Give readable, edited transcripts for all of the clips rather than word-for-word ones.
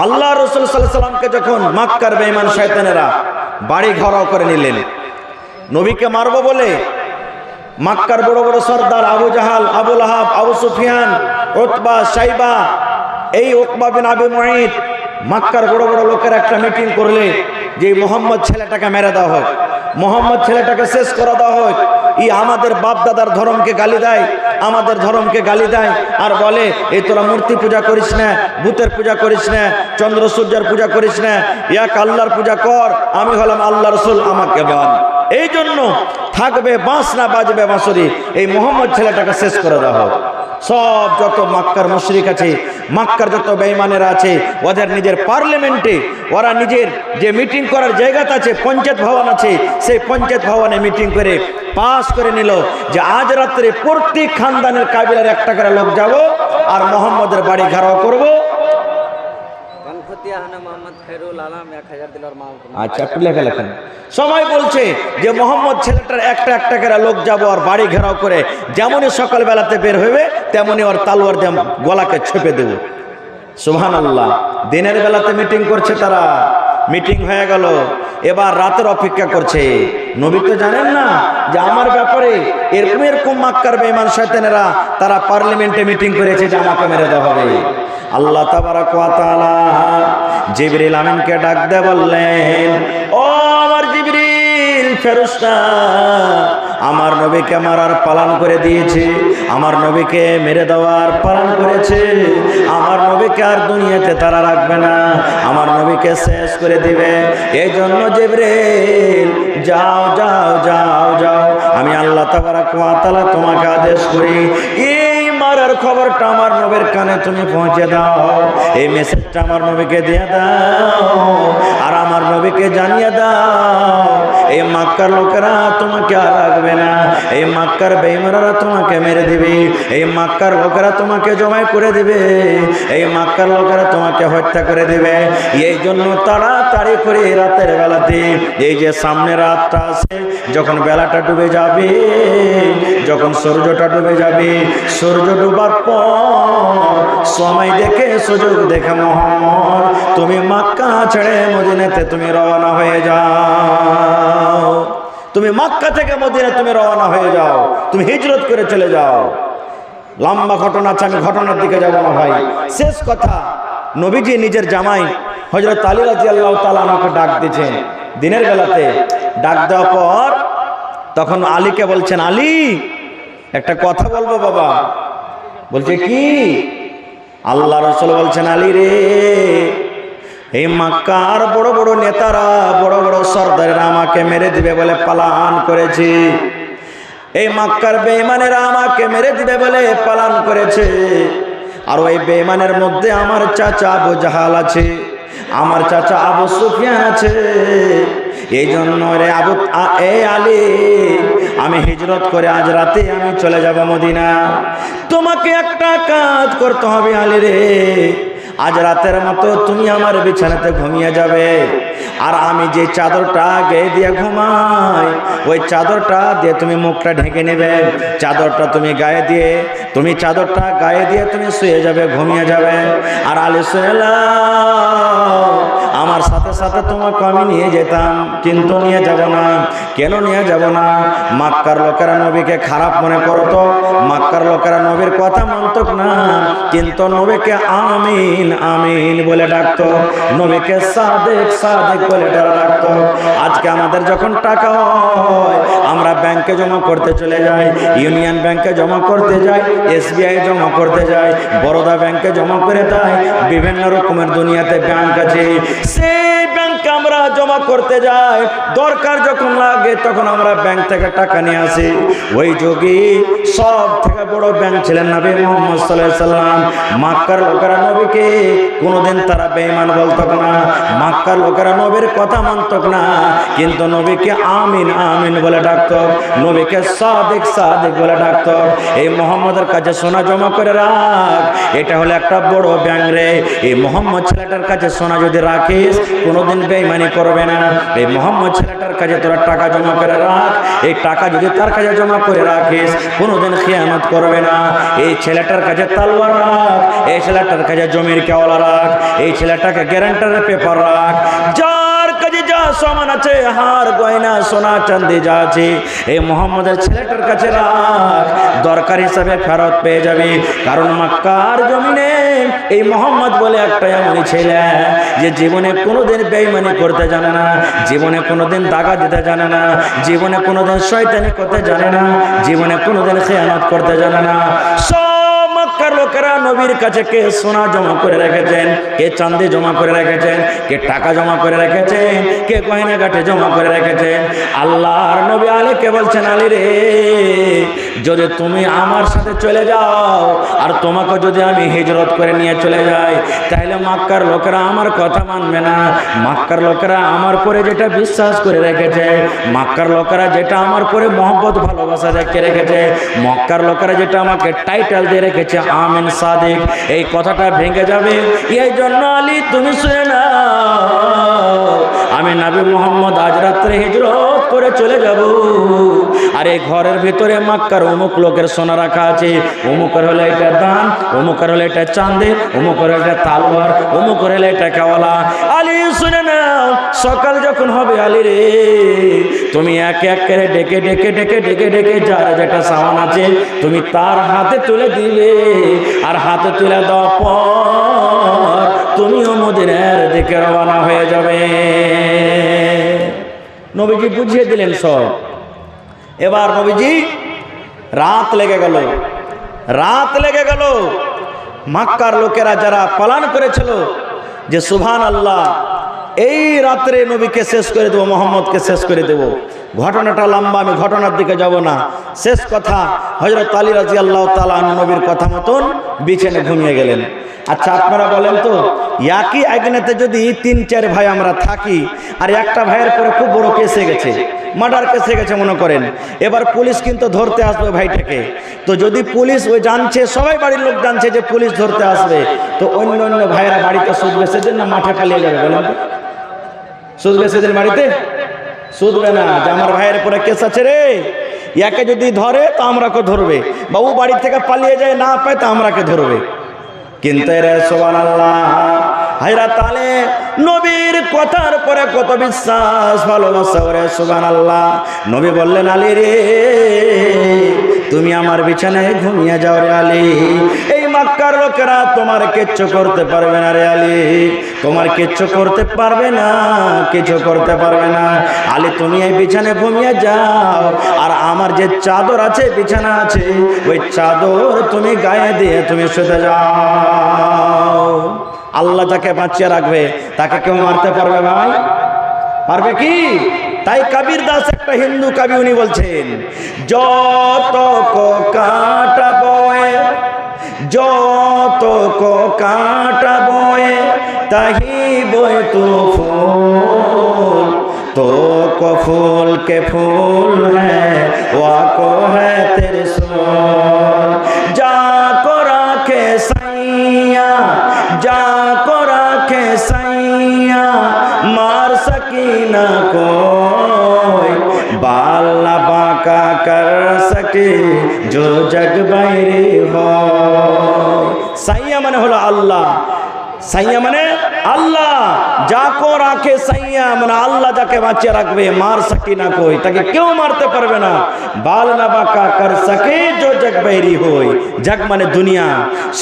আল্লাহ রাসূল সাল্লাল্লাহু আলাইহি সাল্লামকে যখন মক্কার বেঈমান শয়তানেরা বাড়ি ঘেরাও করে নিলেন, নবীকে মারবো বলে মক্কার বড় বড় সর্দার আবু জাহাল, আবু লাহাব, আবু সুফিয়ান, উতবা, শাইবা, এই উকবা বিন আবি মুঈত, মক্কার বড় বড় লোকের একটা মিটিং করলে যে মোহাম্মদ ছেলেটাকে মেরে দেওয়া হোক, মোহাম্মদ ছেলেটাকে শেষ করে দেওয়া হোক। আমাদের বাপ দাদার ধর্মকে গালি দেয়, আমাদের ধর্মকে গালি দেয়, আর বলে এই তোরা মূর্তি পূজা করিস না, ভূতের পূজা করিস না, চন্দ্র সূর্যের পূজা করিস না, এক আল্লাহর পূজা কর, আমি হলাম আল্লাহ রসুল, আমাকে বল। এই জন্য থাকবে বাঁশ না বাজবে বাঁশরি, এই মোহাম্মদ ছেলেটাকে শেষ করে দেওয়া হোক। সব যত মক্কার মুশরিক আছে, মক্কার যত বেঈমানেরা আছে, ওদের নিজের পার্লামেন্টে ওরা নিজের যে মিটিং করার জায়গাটা আছে, পঞ্চায়েত ভবন আছে, সেই পঞ্চায়েত ভবনে মিটিং করে পাস করে নিল যে আজ রাত্রে প্রত্যেক খানদানের কাবিলার একটা করে লোক যাব আর মোহাম্মদের বাড়ি ঘেরাও করব। আচ্ছা, একটু লেখা লেখেন। সবাই বলছে যে মোহাম্মদ ছেলেটার একটা একটা করে লোক যাব আর বাড়ি ঘেরাও করে যেমনই সকাল বেলাতে বের হবে তেমনই ওর তালোয়ার দিয়ে গলাকে ছেপে দেব। সুবহানাল্লাহ। দিনের বেলাতে মিটিং করছে তারা, মিটিং হয়ে গেল, এবার রাতের অপেক্ষা করছে। নবী তো জানেন না যে আমার ব্যাপারে এরকম এরকম মক্কার বেঈমান শয়তানেরা তারা পার্লামেন্টে মিটিং করেছে যে আমাকে মেরে দেওয়া হবে। আল্লাহ তাবারাক ওয়া তাআলা জিবরিল আমিনকে ডাক দিয়ে বললেন, ও আমার জিবরিল ফেরেশতা, আমার নবীকে মারার পালন করে দিয়েছে, আমার নবীকে মেরে দেওয়ার পালন করেছে, আমার নবীকে আর দুনিয়াতে তারা রাখবে না, আমার নবীকে শেষ করে দিবে। এই জন্য জিবরিল যাও যাও যাও যাও, আমি আল্লাহ তাবারাক ওয়া তাআলা তোমাকে আদেশ করি এই মারার খবরটা আমার নবীর কানে তুমি পৌঁছে দাও, এই মেসেজটা আমার নবীকে দিয়ে দাও, আর আমার নবীকে জানিয়ে দাও এই মক্কার লোকেরা তোমাকে আর রাখবে না, এই মক্কার বেঈমানরা তোমাকে মেরে দিবে, এই মক্কার লোকেরা তোমাকে জমাই করে দিবে, এই মক্কার লোকেরা তোমাকে হত্যা করে দিবে। এই জন্য তাড়াতাড়ি করে রাতের বেলাতে, এই যে সামনে রাতটা আছে, যখন বেলাটা ডুবে যাবে, যখন সূর্যটা ডুবে যাবে, সূর্য ডুবার পর সময় দেখে সুযোগ দেখে মুহাম্মদ তুমি মক্কা ছেড়ে মদিনাতে তুমি রওনা হয়ে যাও, তুমি মক্কা থেকে মদিনা তুমি রওনা হয়ে যাও, তুমি হিজরত করে চলে যাও। লম্বা ঘটনা আছে, আমি ঘটনার দিকে যাব না ভাই। শেষ কথা, নবীজি নিজের জামাই হযরত আলী রাদিয়াল্লাহু তাআলা আমাকে ডাক দিয়েছেন দিনের বেলাতে। ডাক দেওয়ার পর তখন আলীকে বলছেন, আলী একটা কথা বলবো বাবা। বলছে কি? আল্লাহ রাসূল বলছেন, আলী রে, এই মক্কার বড় বড় নেতারা, বড় বড় সর্দারেরা আমাকে মেরে দিবে বলে পালান করেছে, এই মক্কার বেঈমানেরা আমাকে মেরে দিবে বলে পালান করেছে, আর ওই বেঈমানের মধ্যে আমার চাচা আবু জাহাল আছে, আমার চাচা আবু সুফিয়ান আছে। এই জন্য রে আলী, আমি হিজরত করে আজ রাতে আমি চলে যাব মদিনা। তোমাকে একটা কাজ করতে হবে আলী রে, আজ রাতের মতো তুমি আমার বিছানাতে ঘুমিয়ে যাবে, আর আমি যে চাদরটা গায়ে দিয়ে ঘুমাই ওই চাদরটা দিয়ে তুমি মুখটা ঢেকে নেবে, চাদরটা তুমি গায়ে দিয়ে, তুমি চাদরটা গায়ে দিয়ে তুমি শুয়ে যাবে, ঘুমিয়ে যাবে। আর আলী শুনে আমার সাথে সাথে তোমাকে আমি নিয়ে যেতাম, কিন্তু নিয়ে যাব না। কেন নিয়ে যাব না? মক্কার লোকেরা নবীকে খারাপ মনে করতো, মক্কার লোকেরা নবীর কথা মানত না, কিন্তু নবীকে আমিন আমিন বলে ডাকতো, নবীকে সাদেক সাদেক বলে ডাকতো। আজকে আমাদের যখন টাকা হয় আমরা ব্যাংকে জমা করতে চলে যাই, ইউনিয়ন ব্যাংকে জমা করতে যাই, SBI জমা করতে যাই, বরোদা ব্যাংকে জমা করে দেয়, বিভিন্ন রকমের দুনিয়াতে ব্যাংক আছে, সেই ব্যাংকে আমরা জমা করতে যাই। দরকার যখন লাগে তখন আমরা ব্যাংক থেকে টাকা নিয়ে আসি। ওই যুগে সব থেকে বড় ব্যাংক ছিলেন নবী মুহাম্মদ সাল্লাল্লাহু আলাইহি সাল্লাম। মক্কার লোকেরা নবীকে কোনোদিন তারা বেঈমান বলতো না, মক্কার লোকেরা নবীর কথা মানত না, কিন্তু নবীকে আমিন আমিন বলে ডাকতো, নবীকে সাদিক সাদিক বলে ডাকতো। এই মুহাম্মদের কাছে সোনা জমা করে রাখ, এটা হলো একটা বড় ব্যাংক রে। এই মুহাম্মদ ছেলেটার কাছে সোনা যদি রাখিস কোনোদিন বেঈমানি করবে না। এই মুহাম্মদ ছেলেটার কাছে তোরা টাকা জমা করে রাখ, এই টাকা যদি তার কাছে জমা করে রাখিস কোনোদিন খিয়ানত করবে না। এই ছেলেটার কাছে তালওয়ার রাখ, এই ছেলেটার কাছে জমির কেওয়ালা রাখ, এই ছেলেটাকে গ্যারান্টারের পেপার রাখ, যার কাছে যা সামান আছে, হার গয়না সোনা চাঁদি যা আছে, এই মোহাম্মদের ছেলেটার কাছে রাখ, দরকার হিসাবে ফেরত পেয়ে যাবে। কারণ মক্কার জমিনে এই মোহাম্মদ বলে একটা এমন ছেলে যে জীবনে কোনোদিন বেঈমানি করতে জানে না, জীবনে কোনোদিন দাগা দিতে জানে না, জীবনে কোনোদিন শয়তানি করতে জানে না, জীবনে কোনোদিন খেয়ানত করতে জানে না। সব মক্কার লোকেরা নবীর কাছে কে সোনা জমা করে রেখেছেন, কে চাঁদি জমা করে রেখেছেন, কে টাকা জমা করে রেখেছেন, কে গয়নাগাটি জমা করে রেখেছেন। আল্লাহর নবী আলীকে বলছেন, আলী রে, যদি তুমি আমার সাথে চলে যাও আর তোমাকে যদি আমি হিজরত করে নিয়ে চলে যাই, তাহলে মক্কার লোকেরা আমার কথা মানবে না। মক্কার লোকেরা আমার পরে যেটা বিশ্বাস করে রেখেছে, মক্কার লোকেরা যেটা আমার পরে মহব্বত ভালোবাসা রেখে রেখেছে, মক্কার লোকেরা যেটা আমাকে টাইটেল দিয়ে রেখেছে আমিন সাদিক, এই কথাটা ভেঙে যাবে। এই জন্য আলী তুমি শুনে নাও, আমি নবী মোহাম্মদ আজ রাত্রে হিজরত করে চলে যাব, আর এই ঘরের ভিতরে মক্কার অমুক লোকের সোনা রাখা আছে, অমুকের হলে এটা দান, অমুকের হলে এটা চাঁদে, অমুকের হলে এটা তালওয়ার, অমুকের হলে এটা কেওয়ালা। আলী শুনে নাও, সকাল যখন হবে আলী রে, তুমি এক এক করে ডেকে ডেকে ডেকে ডেকে ডেকে যার যেটা সামান আছে তুমি তার হাতে তুলে দিবে, আর হাতে তুলে দেওয়ার পর তুমিও মদিনার দিকে রওনা হয়ে যাবে। নবীজি বুঝিয়ে দিলেন সব। এবার নবীজি রাত লেগে গেল, রাত লেগে গেল। মক্কার লোকেরা যারা পালন করেছিল যে সুবহানাল্লাহ, এই রাত্রে নবীকে শেষ করে দেবো, মোহাম্মদকে শেষ করে দেব। ঘটনাটা লম্বা, আমি ঘটনার দিকে যাব না। শেষ কথা, হযরত আলী রাদিয়াল্লাহু তাআলা আনহু নবীর কথা মতন বিছানায় ঘুমিয়ে গেলেন। আচ্ছা আপনারা বলেন তো, একই আগুনেতে যদি 3-4 ভাই আমরা থাকি, আর একটা ভাইয়ের পরে খুব বড় কেস হয়ে গেছে, মার্ডার কেস হয়ে গেছে মনে করেন, এবার পুলিশ কিন্তু ধরতে আসবে ভাইটাকে। তো যদি পুলিশ ওই জানছে, সবাই বাড়ির লোক জানছে যে পুলিশ ধরতে আসবে, তো অন্য অন্য ভাইয়েরা বাড়িতে সুদ বেচে দেন না মাঠে পালিয়ে যাবে? বলেন তো, সুদ বেচে দেন বাড়িতে? সুদবে না, যে আমার ভাইয়ের পরে কেস আছে রে, ইয়াকে যদি ধরে তো আমরাকে ধরবে, বা ও বাড়ি থেকে পালিয়ে যায় না পায় তো আমরাকে ধরবে। কিন্তু রে সুবহানাল্লাহ, হযরত আলী নবীর কথার পরে কত বিশ্বাস ভালোবাসা রে সুবহানাল্লাহ। নবী বললেন, আলী রে, তুমি আমার বিছানায় ঘুমিয়ে যাও রে আলী, এই মক্কার লোকেরা তোমার কিচ্ছু করতে পারবে না রে আলী, তোমার কিচ্ছু করতে পারবে না, কিছু করতে পারবে না। আলী তুমি এই বিছানায় ঘুমিয়ে যাও, আর আমার যে চাদর আছে বিছানা আছে, ওই চাদর তুমি গায়ে দিয়ে তুমি শুতে যাও। আল্লাহ যাকে বাঁচিয়ে রাখবে তাকে কেউ মারতে পারবে ভাই? পারবে কি? তাই কবির দাস একটা হিন্দু কবি, উনি বলছেন, যত কো কাঁটা বয়ে, যত কো কাঁটা বয়ে, তাহি বয়ে তো ফুল, তো को फूल के फूल है वाको है तेरे सोल, जाको राखे सैया, जाको राखे सैया, मार सकी ना कोई, बाल ना बांका कर सके जो जग बैरी हो। सैया माने हलो अल्लाह, সাইয়া মানে আল্লাহ, যাকো রাখে সাইয়া মানে আল্লাহ যাকে বাঁচিয়ে রাখবে, মার সকি না কই, তাকে কেউ মারতে পারবে না। বাল না বাঁকা কর সকে जो जग बैरी होय, जग মানে দুনিয়া,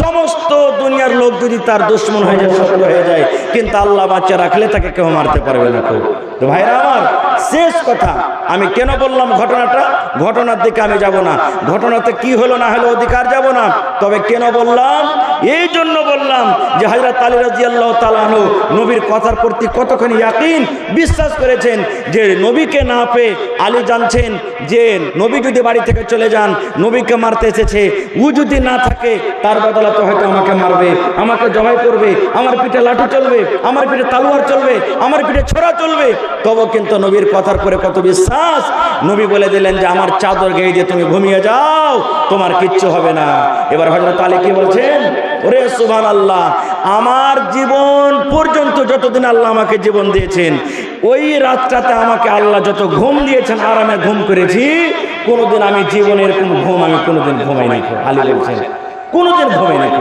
সমস্ত দুনিয়ার লোক যদি তার দুশমন হয়ে যায়, শত্রু হয়ে যায়, কিন্তু আল্লাহ বাঁচিয়ে রাখলে তাকে কেউ মারতে পারবে না। তো ভাইরা আমার, শেষ কথা আমি কেন বললাম ঘটনাটা, ঘটনার দিকে আমি যাব না, ঘটনাতে কি হলো না হলো অধিকার যাব না, তবে কেন বললাম, এই জন্য বললাম যে হযরত আলী রাদিয়াল্লাহু তাআলা আনহু নবীর কথার প্রতি কতখানি ইয়াকিন বিশ্বাস করেছেন, যে নবীকে না পেয়ে আলী জানছেন যে নবী যদি বাড়ি থেকে চলে যান, নবীকে মারতে এসেছে, ও যদি না থাকে তার বদলাতে হয়তো আমাকে মারবে, আমাকে জবাই করবে, আমার পিঠে লাঠি চলবে, আমার পিঠে তলোয়ার চলবে, আমার পিঠে ছোরা চলবে। তবে কিন্তু নবীর কথার পরে কত বিশ্বাস, নবী বলে দিলেন যে আমার চাদর গায়ে দিয়ে তুমি ঘুমিয়ে যাও, তোমার কিচ্ছু হবে না। এবার হযরত আলী কি বলছেন, ওরে সুবহানাল্লাহ, আমার জীবন পর্যন্ত যতদিন আল্লাহ আমাকে জীবন দিয়েছেন, ওই রাতটাতে আমাকে আল্লাহ যত ঘুম দিয়েছেন, আরামে ঘুম করেছি, কোনোদিন আমি জীবনের কোন ঘুম আমি কোনোদিন ঘুমাই নাই। আলী বলছেন কোনোদিন ঘুমাই নাই।